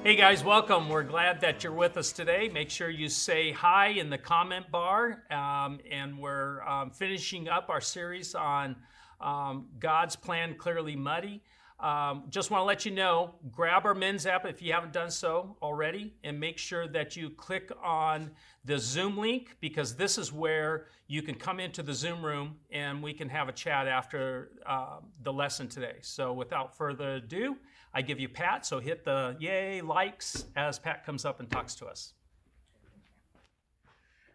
Hey guys, welcome. We're glad that you're with us today. Make sure you say hi in the comment bar. And we're finishing up our series on God's Plan Clearly Muddy. Just want to let you know, grab our men's app if you haven't done so already, and make sure that you click on the Zoom link, because this is where you can come into the Zoom room and we can have a chat after the lesson today. So without further ado, I give you Pat, so hit the yay likes as Pat comes up and talks to us.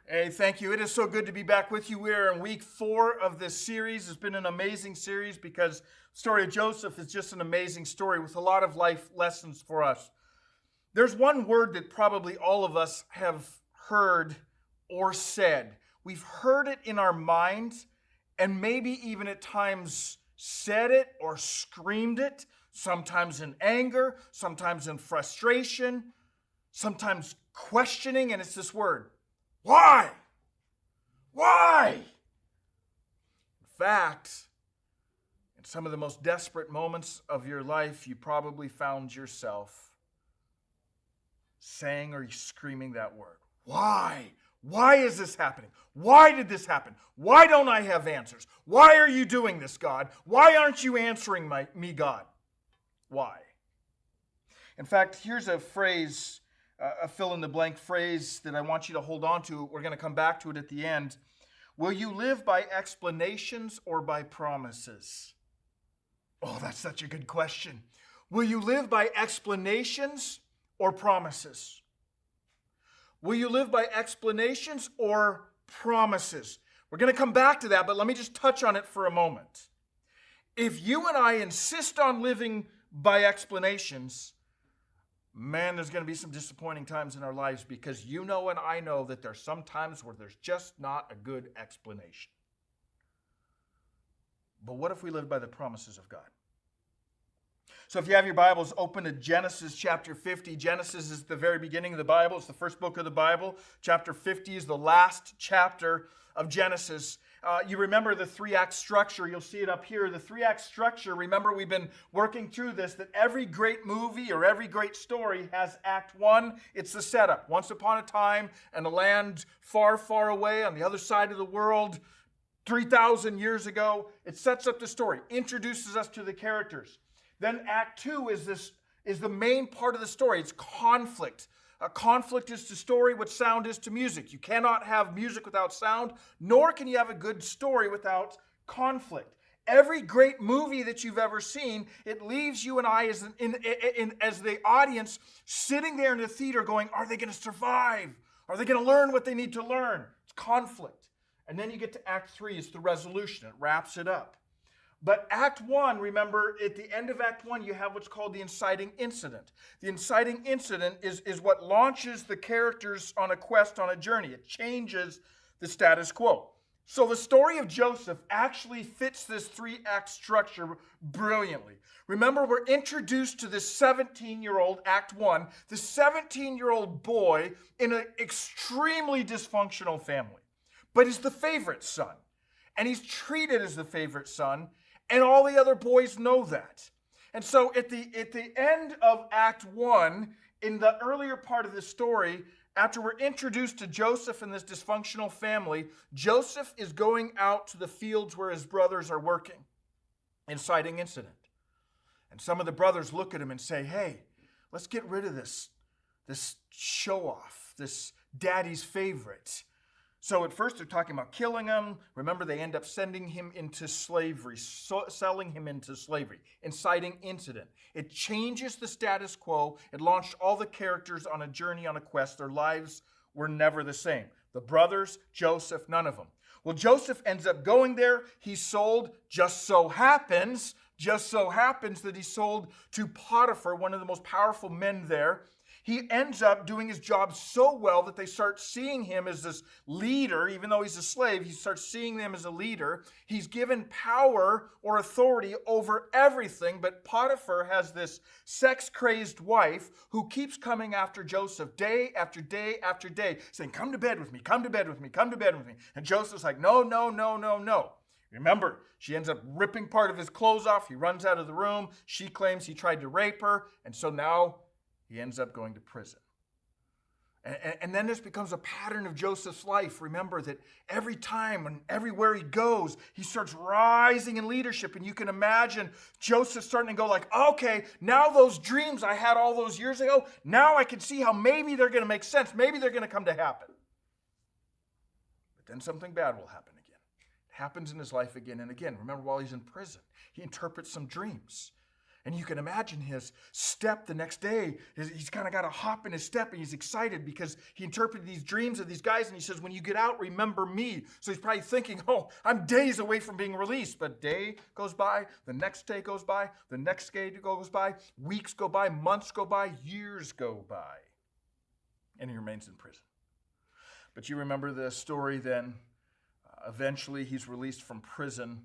Hey, thank you. It is so good to be back with you. We're in week 4 of this series. It's been an amazing series because the story of Joseph is just an amazing story with a lot of life lessons for us. There's one word that probably all of us have heard or said. We've heard it in our minds and maybe even at times said it or screamed it, sometimes in anger, sometimes in frustration, sometimes questioning, and it's this word. Why? Why? In fact, in some of the most desperate moments of your life, you probably found yourself saying or screaming that word. Why? Why is this happening? Why did this happen? Why don't I have answers? Why are you doing this, God? Why aren't you answering me, God? Why? In fact, here's a phrase, a fill-in-the-blank phrase that I want you to hold on to. We're going to come back to it at the end. Will you live by explanations or by promises? Oh, that's such a good question. Will you live by explanations or promises? Will you live by explanations or promises? We're going to come back to that, but let me just touch on it for a moment. If you and I insist on living by explanations, man, there's going to be some disappointing times in our lives, because you know and I know that there's some times where there's just not a good explanation. But what if we live by the promises of God? So if you have your Bibles, open to Genesis chapter 50. Genesis is the very beginning of the Bible. It's the first book of the Bible. Chapter 50 is the last chapter of Genesis. You remember the 3-act structure. You'll see it up here. The 3-act structure, remember we've been working through this, that every great movie or every great story has Act 1. It's the setup. Once upon a time in a land far, far away on the other side of the world, 3,000 years ago, it sets up the story, introduces us to the characters. Then Act 2 is the main part of the story. It's conflict. A conflict is to story what sound is to music. You cannot have music without sound, nor can you have a good story without conflict. Every great movie that you've ever seen, it leaves you and I as the audience sitting there in the theater going, are they going to survive? Are they going to learn what they need to learn? It's conflict. And then you get to Act 3, it's the resolution. It wraps it up. But Act 1, remember, at the end of Act 1, you have what's called the inciting incident. The inciting incident is what launches the characters on a quest, on a journey. It changes the status quo. So the story of Joseph actually fits this 3-act structure brilliantly. Remember, we're introduced to this 17-year-old, Act 1, the 17-year-old boy in an extremely dysfunctional family. But he's the favorite son. And he's treated as the favorite son. And all the other boys know that. And so at the end of Act 1, in the earlier part of the story, after we're introduced to Joseph and this dysfunctional family, Joseph is going out to the fields where his brothers are working. Inciting incident. And some of the brothers look at him and say, hey, let's get rid of this show-off, this daddy's favorite. So at first they're talking about killing him. Remember, they end up sending him into slavery, selling him into slavery. Inciting incident. It changes the status quo. It launched all the characters on a journey, on a quest. Their lives were never the same. The brothers, Joseph, none of them. Well, Joseph ends up going there. He's sold. Just so happens that he's sold to Potiphar, one of the most powerful men there. He ends up doing his job so well that they start seeing him as this leader. Even though he's a slave, he starts seeing them as a leader. He's given power or authority over everything, but Potiphar has this sex-crazed wife who keeps coming after Joseph day after day after day, saying, come to bed with me, come to bed with me, come to bed with me. And Joseph's like, no, no, no, no, no. Remember, she ends up ripping part of his clothes off. He runs out of the room. She claims he tried to rape her, and so now he ends up going to prison. And then this becomes a pattern of Joseph's life. Remember that every time and everywhere he goes, he starts rising in leadership. And you can imagine Joseph starting to go like, okay, now those dreams I had all those years ago, now I can see how maybe they're going to make sense. Maybe they're going to come to happen. But then something bad will happen again. It happens in his life again and again. Remember, while he's in prison, he interprets some dreams. And you can imagine his step the next day. He's kind of got a hop in his step, and he's excited because he interpreted these dreams of these guys, and he says, when you get out, remember me. So he's probably thinking, oh, I'm days away from being released. But day goes by, the next day goes by, the next day goes by, weeks go by, months go by, years go by. And he remains in prison. But you remember the story then. Eventually, he's released from prison,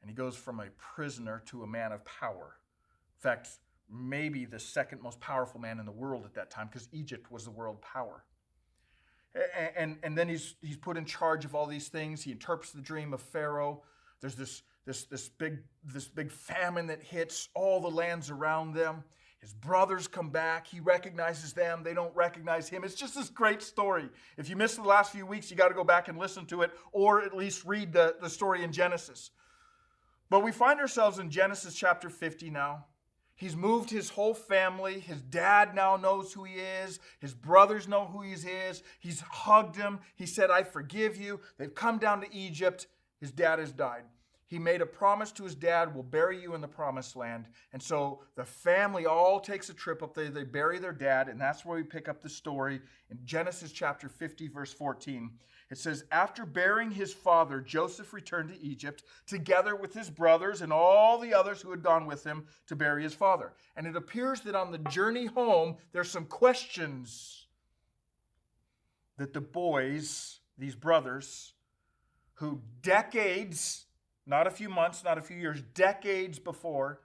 and he goes from a prisoner to a man of power. In fact, maybe the second most powerful man in the world at that time, because Egypt was the world power. And then he's put in charge of all these things. He interprets the dream of Pharaoh. There's this big famine that hits all the lands around them. His brothers come back. He recognizes them. They don't recognize him. It's just this great story. If you missed the last few weeks, you got to go back and listen to it, or at least read the story in Genesis. But we find ourselves in Genesis chapter 50 now. He's moved his whole family. His dad now knows who he is. His brothers know who he is. He's hugged him. He said, I forgive you. They've come down to Egypt. His dad has died. He made a promise to his dad, we'll bury you in the promised land. And so the family all takes a trip up there. They bury their dad, and that's where we pick up the story in Genesis chapter 50, verse 14. It says, after burying his father, Joseph returned to Egypt together with his brothers and all the others who had gone with him to bury his father. And it appears that on the journey home, there's some questions that the boys, these brothers, who decades, not a few months, not a few years, decades before,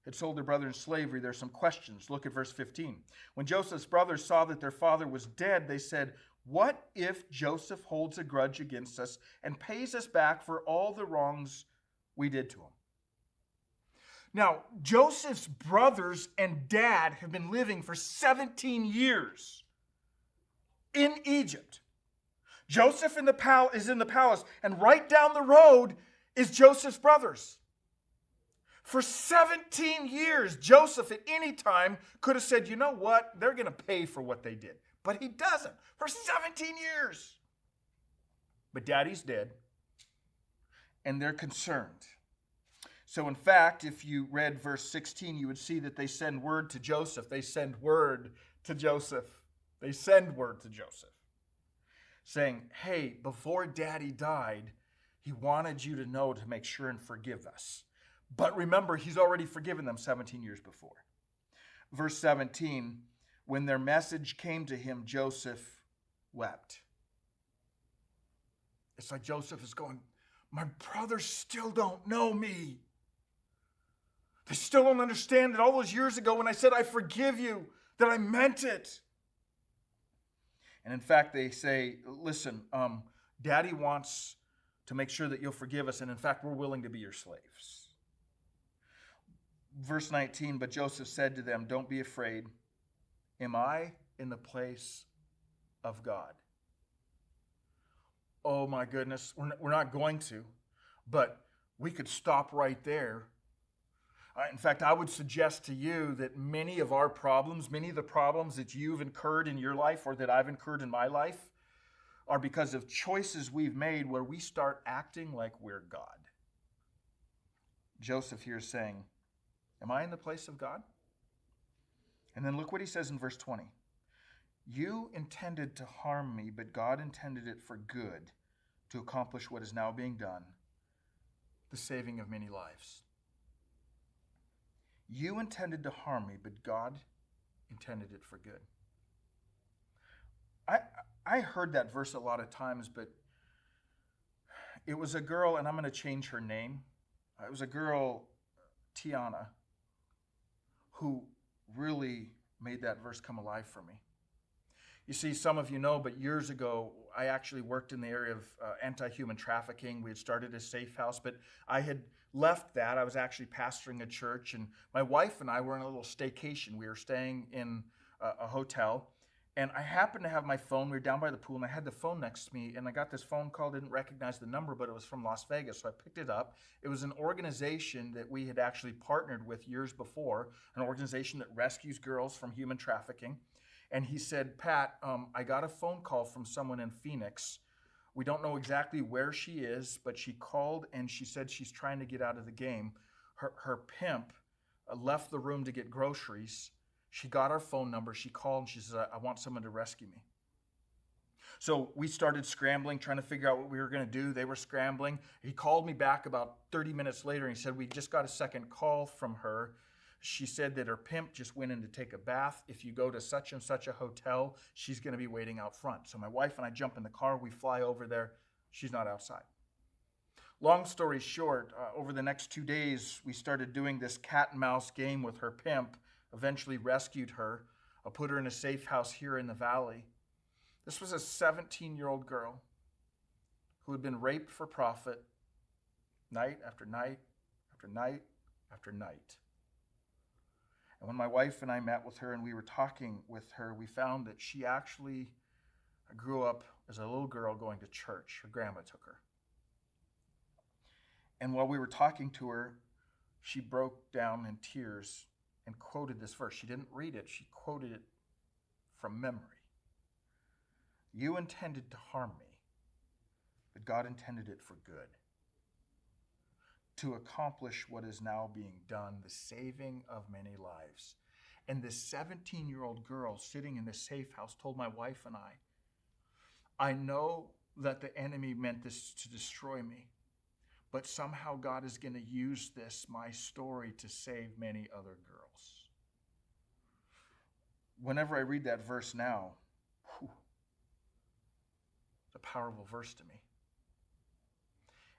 had sold their brother in slavery, there's some questions. Look at verse 15. When Joseph's brothers saw that their father was dead, they said, what if Joseph holds a grudge against us and pays us back for all the wrongs we did to him? Now, Joseph's brothers and dad have been living for 17 years in Egypt. Joseph is in the palace, and right down the road is Joseph's brothers. For 17 years, Joseph at any time could have said, you know what, they're going to pay for what they did. But he doesn't. For 17 years. But daddy's dead, and they're concerned. So in fact, if you read verse 16, you would see that they send word to Joseph. They send word to Joseph. They send word to Joseph saying, hey, before daddy died, he wanted you to know to make sure and forgive us. But remember, he's already forgiven them 17 years before. Verse 17, when their message came to him, Joseph wept. It's like Joseph is going, my brothers still don't know me. They still don't understand that all those years ago when I said, I forgive you, that I meant it. And in fact, they say, listen, Daddy wants to make sure that you'll forgive us. And in fact, we're willing to be your slaves. Verse 19, but Joseph said to them, don't be afraid. Am I in the place of God? Oh my goodness, we're not going to, but we could stop right there. In fact, I would suggest to you that many of our problems, many of the problems that you've incurred in your life or that I've incurred in my life are because of choices we've made where we start acting like we're God. Joseph here is saying, am I in the place of God? And then look what he says in verse 20. You intended to harm me, but God intended it for good to accomplish what is now being done, the saving of many lives. You intended to harm me, but God intended it for good. I heard that verse a lot of times, but it was a girl, and I'm going to change her name. It was a girl, Tiana, who really made that verse come alive for me. You see, some of you know, but years ago, I actually worked in the area of anti-human trafficking. We had started a safe house, but I had left that. I was actually pastoring a church, and my wife and I were on a little staycation. We were staying in a hotel. And I happened to have my phone. We were down by the pool, and I had the phone next to me. And I got this phone call. Didn't recognize the number, but it was from Las Vegas. So I picked it up. It was an organization that we had actually partnered with years before, an organization that rescues girls from human trafficking. And he said, Pat, I got a phone call from someone in Phoenix. We don't know exactly where she is, but she called and she said she's trying to get out of the game. Her pimp left the room to get groceries. She got our phone number. She called and she says, I want someone to rescue me. So we started scrambling, trying to figure out what we were going to do. They were scrambling. He called me back about 30 minutes later and he said, we just got a second call from her. She said that her pimp just went in to take a bath. If you go to such and such a hotel, she's going to be waiting out front. So my wife and I jump in the car. We fly over there. She's not outside. Long story short, over the next 2 days, we started doing this cat and mouse game with her pimp. Eventually rescued her. I put her in a safe house here in the valley. This was a 17-year-old girl who had been raped for profit night after night after night after night. And when my wife and I met with her and we were talking with her, we found that she actually grew up as a little girl going to church. Her grandma took her. And while we were talking to her, she broke down in tears and quoted this verse. She didn't read it. She quoted it from memory. You intended to harm me, but God intended it for good, to accomplish what is now being done, the saving of many lives. And this 17-year-old girl sitting in this safe house told my wife and I know that the enemy meant this to destroy me, but somehow God is going to use this, my story, to save many other girls. Whenever I read that verse now, it's a powerful verse to me.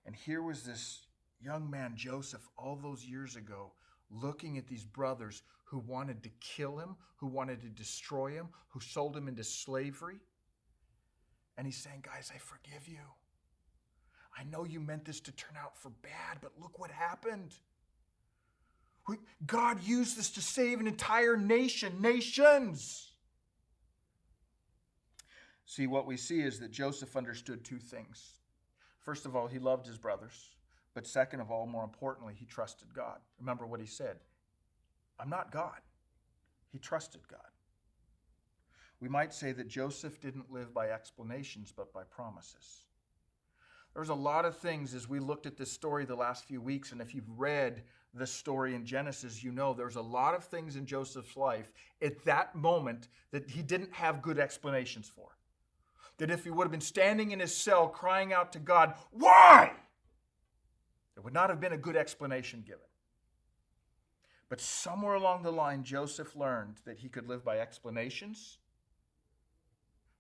And here was this young man, Joseph, all those years ago, looking at these brothers who wanted to kill him, who wanted to destroy him, who sold him into slavery. And he's saying, guys, I forgive you. I know you meant this to turn out for bad, but look what happened. God used this to save an entire nation, nations. See, what we see is that Joseph understood two things. First of all, he loved his brothers. But second of all, more importantly, he trusted God. Remember what he said. I'm not God. He trusted God. We might say that Joseph didn't live by explanations, but by promises. There's a lot of things as we looked at this story the last few weeks, and if you've read the story in Genesis, you know there's a lot of things in Joseph's life at that moment that he didn't have good explanations for. That if he would have been standing in his cell crying out to God, why? There would not have been a good explanation given. But somewhere along the line, Joseph learned that he could live by explanations,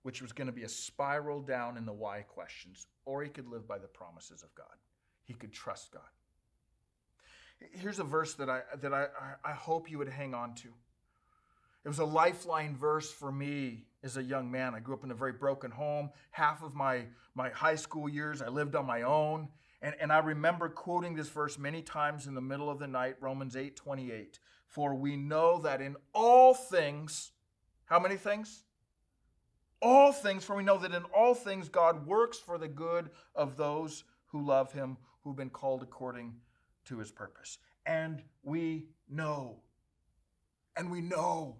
which was going to be a spiral down in the why questions, or he could live by the promises of God. He could trust God. Here's a verse that I hope you would hang on to. It was a lifeline verse for me as a young man. I grew up in a very broken home. Half of my high school years, I lived on my own. And I remember quoting this verse many times in the middle of the night, Romans 8:28. For we know that in all things, how many things? All things, for we know that in all things God works for the good of those who love him, who've been called according to his purpose. And we know. And we know.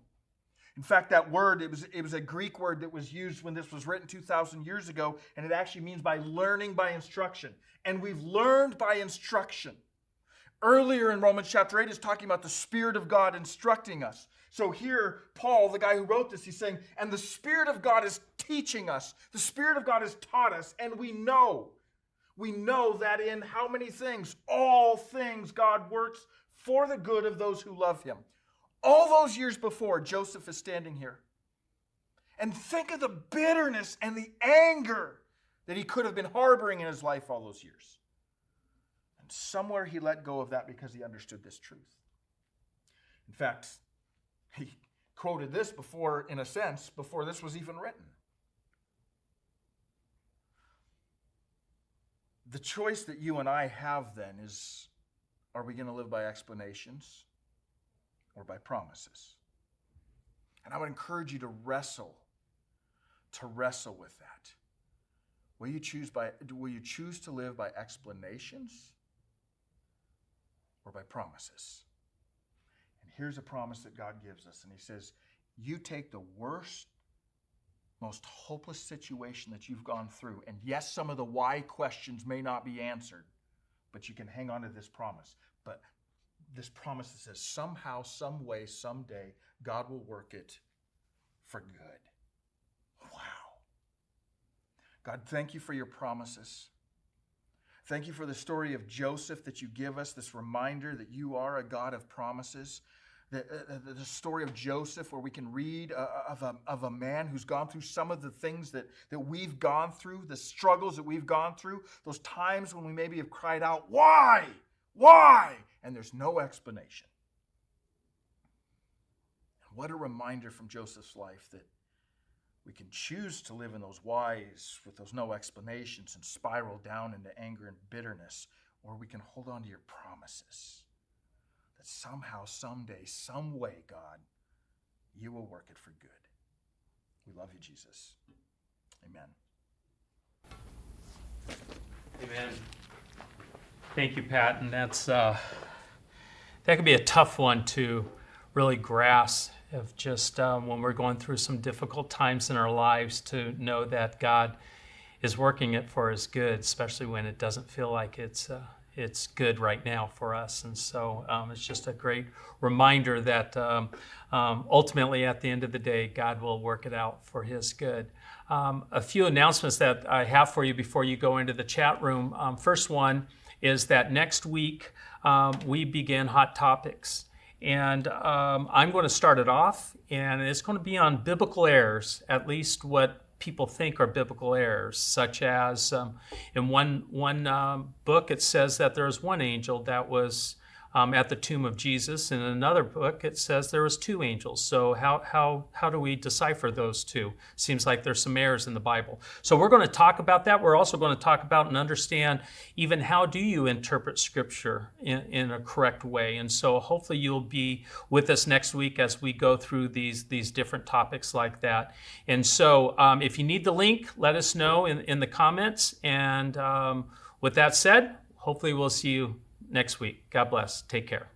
In fact, that word, it was a Greek word that was used when this was written 2,000 years ago, and it actually means by learning by instruction. And we've learned by instruction. Earlier in Romans chapter 8 is talking about the Spirit of God instructing us. So here, Paul, the guy who wrote this, he's saying, and the Spirit of God is teaching us. The Spirit of God has taught us, and we know. We know that in how many things? All things God works for the good of those who love him. All those years before, Joseph is standing here. And think of the bitterness and the anger that he could have been harboring in his life all those years. And somewhere he let go of that because he understood this truth. In fact, he quoted this before, in a sense, before this was even written. The choice that you and I have then is, are we going to live by explanations or by promises? And I would encourage you to wrestle with that. Will you choose to live by explanations or by promises? And here's a promise that God gives us. And he says, you take the worst, most hopeless situation that you've gone through. And yes, some of the why questions may not be answered, but you can hang on to this promise. But this promise that says somehow, some way, someday, God will work it for good. Wow. God, thank you for your promises. Thank you for the story of Joseph that you give us, this reminder that you are a God of promises. The story of Joseph, where we can read of a man who's gone through some of the things that we've gone through, the struggles that we've gone through, those times when we maybe have cried out, why? Why? And there's no explanation. And what a reminder from Joseph's life that we can choose to live in those whys with those no explanations and spiral down into anger and bitterness, or we can hold on to your promises. That somehow, someday, some way, God, you will work it for good. We love you, Jesus. Amen. Amen. Thank you, Pat. And that could be a tough one to really grasp, of just when we're going through some difficult times in our lives, to know that God is working it for His good, especially when it doesn't feel like it's good right now for us. And so it's just a great reminder that ultimately at the end of the day, God will work it out for His good. A few announcements that I have for you before you go into the chat room. First one is that next week we begin Hot Topics. And I'm going to start it off, and it's going to be on biblical errors, at least what people think are biblical errors, such as in one book it says that there was one angel that was at the tomb of Jesus. In another book it says there was two angels. So how do we decipher those two? Seems like there's some errors in the Bible. So we're going to talk about that. We're also going to talk about and understand even how do you interpret Scripture in a correct way. And so hopefully you'll be with us next week as we go through these different topics like that. And so if you need the link, let us know in the comments. And with that said, hopefully we'll see you next week. God bless. Take care.